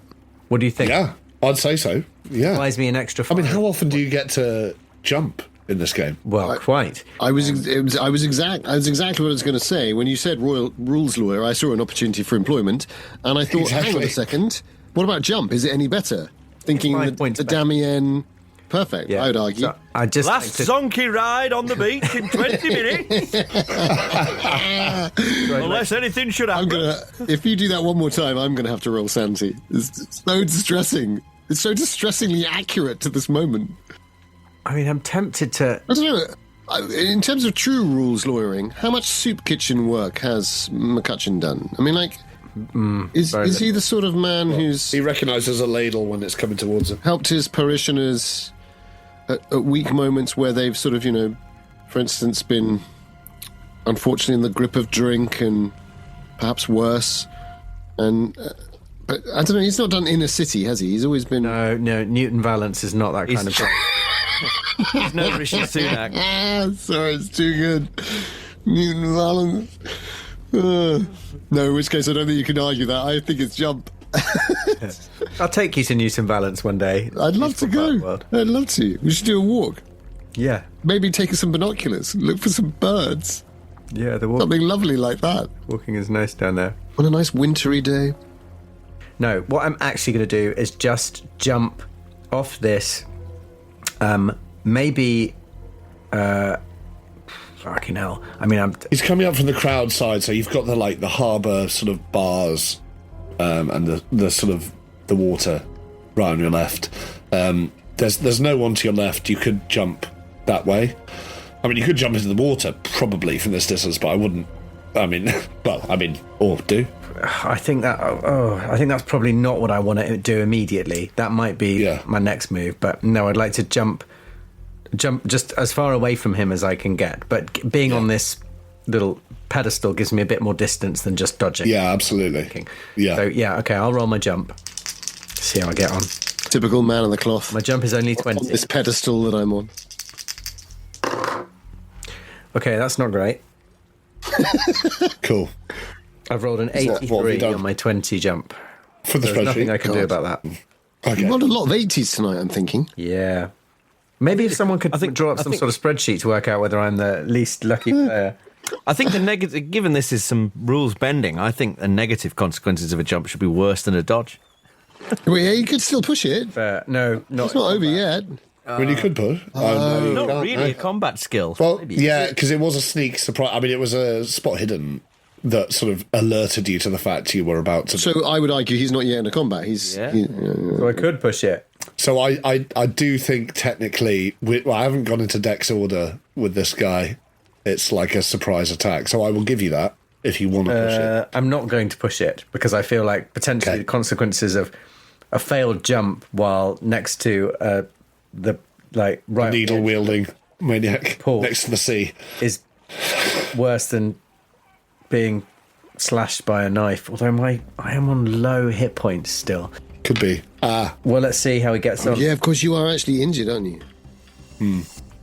What do you think? Yeah, I'd say so. Yeah, buys me an extra. I mean, how often do you get to jump in this game? Well, quite. I was exactly what I was going to say. When you said rules lawyer, I saw an opportunity for employment, and I thought, hang on a second, what about jump? Is it any better? Thinking the Damien. Perfect, yeah. I would argue. So last zonky ride on the beach in 20 minutes. Unless anything should happen. If you do that one more time, I'm going to have to roll sanity. It's so distressing. It's so distressingly accurate to this moment. I mean, I'm tempted to... I don't know. In terms of true rules lawyering, how much soup kitchen work has McCutcheon done? I mean, like... Is he the sort of man who's... He recognises a ladle when it's coming towards him. Helped his parishioners at weak moments where they've sort of, for instance, been unfortunately in the grip of drink and perhaps worse. And but I don't know, he's not done inner city, has he? He's always been... No, Newton Valence is not that kind of guy. He's no Rishi Sunak. Sorry, it's too good. Newton Valence. No, in which case I don't think you can argue that. I think it's jump. I'll take you to Newton Valence one day. I'd love to go. I'd love to. We should do a walk. Yeah. Maybe take us some binoculars. Look for some birds. Yeah, the walk. Something lovely like that. Walking is nice down there. On a nice wintry day. No, what I'm actually going to do is just jump off this. Maybe... fucking hell. I mean, he's coming up from the crowd side, so you've got the harbour sort of bars, and the sort of the water right on your left. There's no one to your left. You could jump that way. I mean, you could jump into the water probably from this distance, but I wouldn't. I mean, or do. I think that's probably not what I want to do immediately. That might be my next move, but no, I'd like to jump just as far away from him as I can get. But being on this little pedestal gives me a bit more distance than just dodging. Yeah, absolutely. Yeah. So, okay, I'll roll my jump. See how I get on. Typical man of the cloth. My jump is only 20. On this pedestal that I'm on. Okay, that's not great. Cool. I've rolled an what have you 83 done? on my 20 jump. For the There's spreadsheet. nothing I can do God. about that. Okay. You rolled a lot of 80s tonight, I'm thinking. Yeah. Maybe if someone could draw up some sort of spreadsheet to work out whether I'm the least lucky player. I think the negative, given this is some rules bending, I think the negative consequences of a jump should be worse than a dodge. Well, yeah, you could still push it. No, It's not over yet. When you could push. No, you Not can't, really no. a combat skill. Well, Maybe. yeah, because it was a sneak surprise. I mean, it was a spot hidden that sort of alerted you to the fact you were about to. So I would argue he's not yet in a combat. Yeah. So I could push it. So I do think technically, I haven't gone into Dex order with this guy. It's like a surprise attack. So I will give you that if you want to push it. I'm not going to push it because I feel like potentially Okay. the consequences of a failed jump while next to the right Needle wielding maniac Paul. next to the sea. is worse than being slashed by a knife. Although I am on low hit points still. Could be. Well, let's see how he gets on. Yeah, of course you are actually injured, aren't you?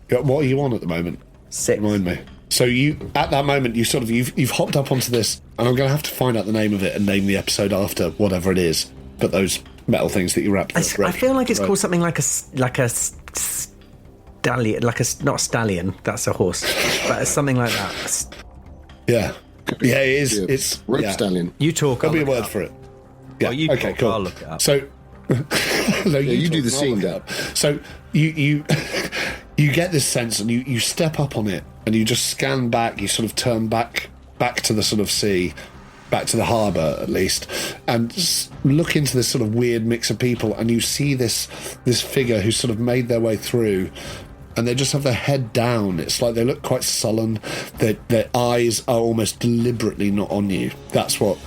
Yeah, what are you on at the moment? 6. Remind me. So you, at that moment, you sort of you've hopped up onto this, and I'm going to have to find out the name of it and name the episode after whatever it is. But those metal things that you wrapped. I feel like it's called something like a stallion, not a stallion. That's a horse, but it's something like that. Yeah, yeah, it is. Yeah. It's Rope yeah. stallion. You talk. There'll be a I'll look word it for it. Yeah. Well, you okay. talk, Cool. I'll look it up. So, no, you do talk, the I'll scene, look it Dan. up. So you you get this sense, and you step up on it, and you just scan back. You sort of turn back to the sort of sea, back to the harbour at least, and look into this sort of weird mix of people, and you see this figure who's sort of made their way through. And they just have their head down. It's like they look quite sullen. Their eyes are almost deliberately not on you. That's what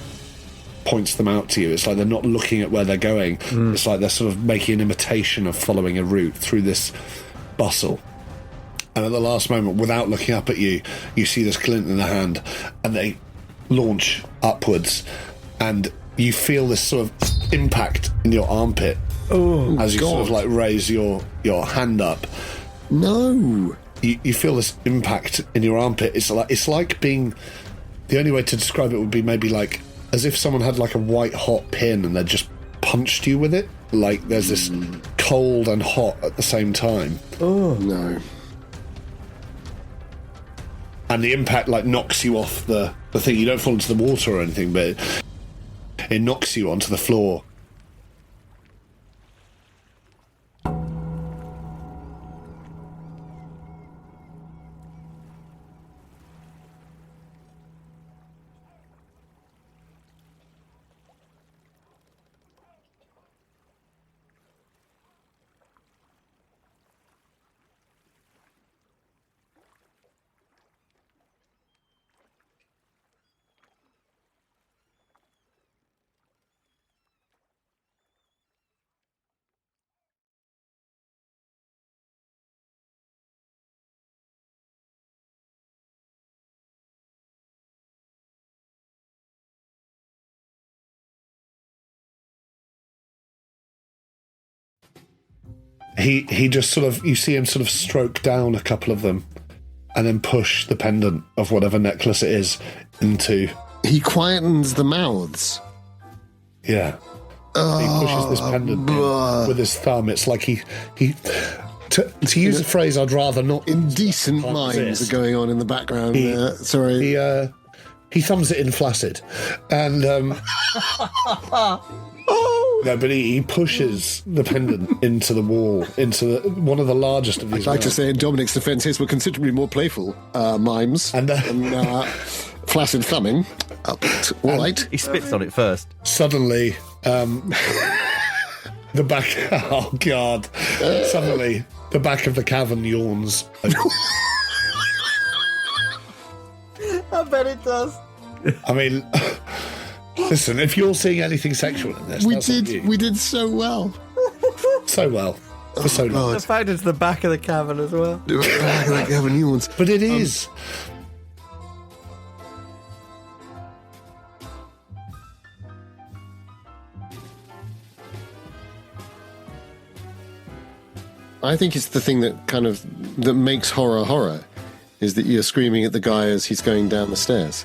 points them out to you. It's like they're not looking at where they're going. It's like they're sort of making an imitation of following a route through this bustle. And at the last moment, without looking up at you, you see this glint in the hand, and they launch upwards, and you feel this sort of impact in your armpit as you sort of like raise your hand up. No. You feel this impact in your armpit. It's like being. The only way to describe it would be maybe like as if someone had like a white hot pin and they just punched you with it. Like there's this cold and hot at the same time, No. and the impact like knocks you off the thing. You don't fall into the water or anything, but it knocks you onto the floor. He just sort of, you see him sort of stroke down a couple of them and then push the pendant of whatever necklace it is into. He quietens the mouths. Yeah. He pushes this pendant in with his thumb. It's like he to use a phrase I'd rather not. Indecent Can't minds resist. are going on in the background. He- Sorry. He thumbs it in flaccid, and no, but he pushes the pendant into the wall, into one of the largest of these. I'd like to mouths. say in Dominic's defence, his were considerably more playful mimes And, than flaccid thumbing. But, all right. He spits on it first. Suddenly, the back. Oh God! Suddenly, the back of the cavern yawns. I bet it does. I mean, listen. If you're seeing anything sexual in this, We that's on did. you. We did so well. So well for so long. The fact it's the back of the cavern as well. Like having new ones. But it is. I think it's the thing that kind of that makes horror horror is that you're screaming at the guy as he's going down the stairs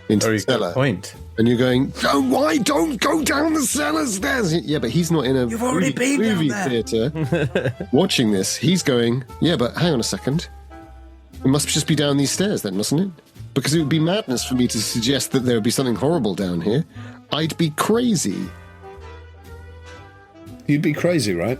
into the cellar. Good point. And you're going, don't go down the cellar stairs. Yeah, but he's not in a movie theatre watching this. He's going, yeah, but hang on a second. It must just be down these stairs then, mustn't it? Because it would be madness for me to suggest that there would be something horrible down here. I'd be crazy. You'd be crazy, right?